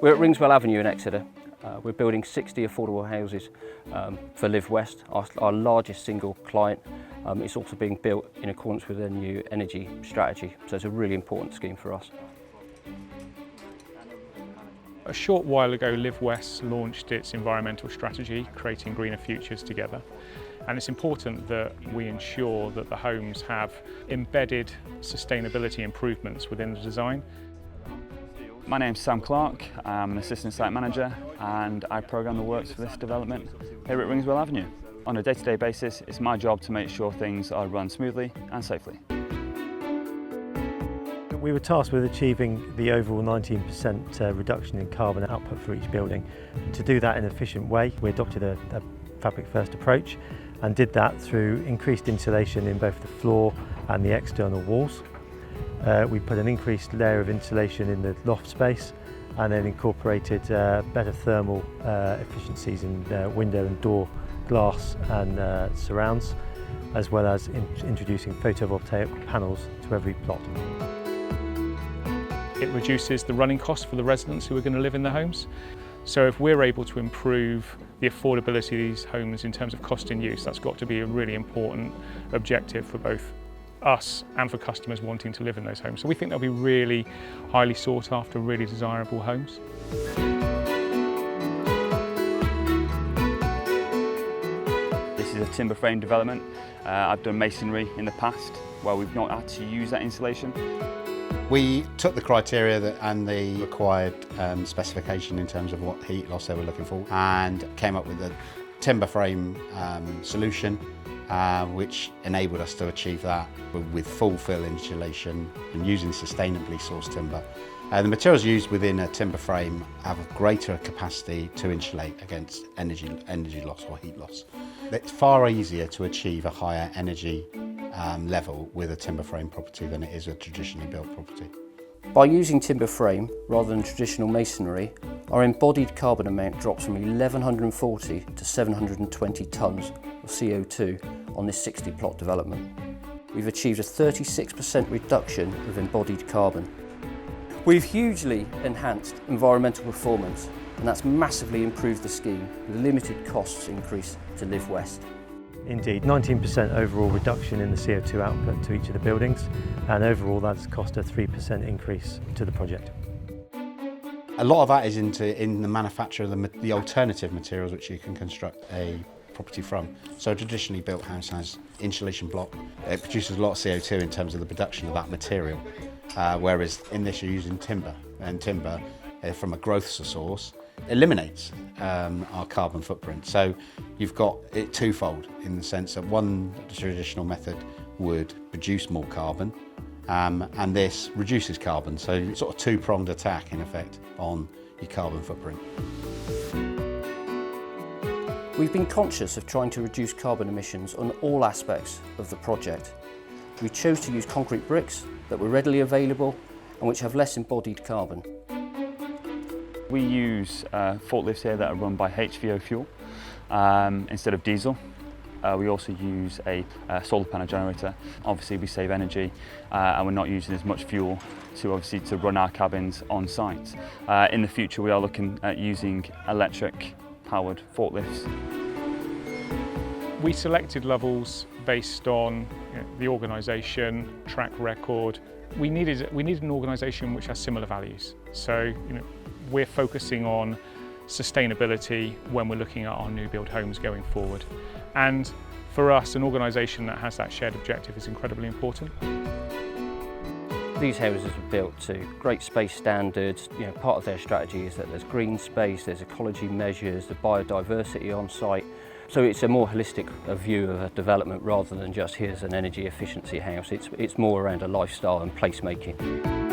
We're at Ringswell Avenue in Exeter. We're building 60 affordable houses for LiveWest, our largest single client. It's also being built in accordance with their new energy strategy, so it's a really important scheme for us. A short while ago, LiveWest launched its environmental strategy, Creating Greener Futures Together. And it's important that we ensure that the homes have embedded sustainability improvements within the design. My name's Sam Clark, I'm an assistant site manager and I programme the works for this development here at Ringswell Avenue. On a day-to-day basis, it's my job to make sure things are run smoothly and safely. We were tasked with achieving the overall 19% reduction in carbon output for each building. To do that in an efficient way, we adopted a fabric-first approach and did that through increased insulation in both the floor and the external walls. We put an increased layer of insulation in the loft space and then incorporated better thermal efficiencies in window and door glass and surrounds, as well as introducing photovoltaic panels to every plot. It reduces the running costs for the residents who are going to live in the homes. So if we're able to improve the affordability of these homes in terms of cost in use, that's got to be a really important objective for both us and for customers wanting to live in those homes. So we think they'll be really highly sought after, really desirable homes. This is a timber frame development. I've done masonry in the past where we've not had to use that insulation. We took the criteria and the required specification in terms of what heat loss they were looking for and came up with a timber frame solution which enabled us to achieve that with full fill insulation and using sustainably sourced timber. The materials used within a timber frame have a greater capacity to insulate against energy loss or heat loss. It's far easier to achieve a higher energy level with a timber frame property than it is a traditionally built property. By using timber frame rather than traditional masonry, our embodied carbon amount drops from 1,140 to 720 tonnes of CO2 on this 60 plot development. We've achieved a 36% reduction of embodied carbon. We've hugely enhanced environmental performance, and that's massively improved the scheme with limited costs increase to LiveWest. Indeed, 19% overall reduction in the CO2 output to each of the buildings, and overall that's cost a 3% increase to the project. A lot of that is in the manufacture of the alternative materials which you can construct a property from. So a traditionally built house has insulation block. It produces a lot of CO2 in terms of the production of that material, whereas in this you're using timber, and timber from a growth source eliminates our carbon footprint. So you've got it twofold in the sense that one traditional method would produce more carbon and this reduces carbon. So sort of two-pronged attack in effect on your carbon footprint. We've been conscious of trying to reduce carbon emissions on all aspects of the project. We chose to use concrete bricks that were readily available and which have less embodied carbon. We use forklifts here that are run by HVO fuel instead of diesel. We also use a solar panel generator. Obviously we save energy and we're not using as much fuel to run our cabins on site. In the future we are looking at using electric powered forklifts. We selected Lovell's based on the organisation, track record. We needed an organisation which has similar values. So we're focusing on sustainability when we're looking at our new build homes going forward. And for us, an organisation that has that shared objective is incredibly important. These houses are built to great space standards. Part of their strategy is that there's green space, there's ecology measures, the biodiversity on site. So it's a more holistic view of a development rather than just here's an energy efficiency house. It's more around a lifestyle and placemaking.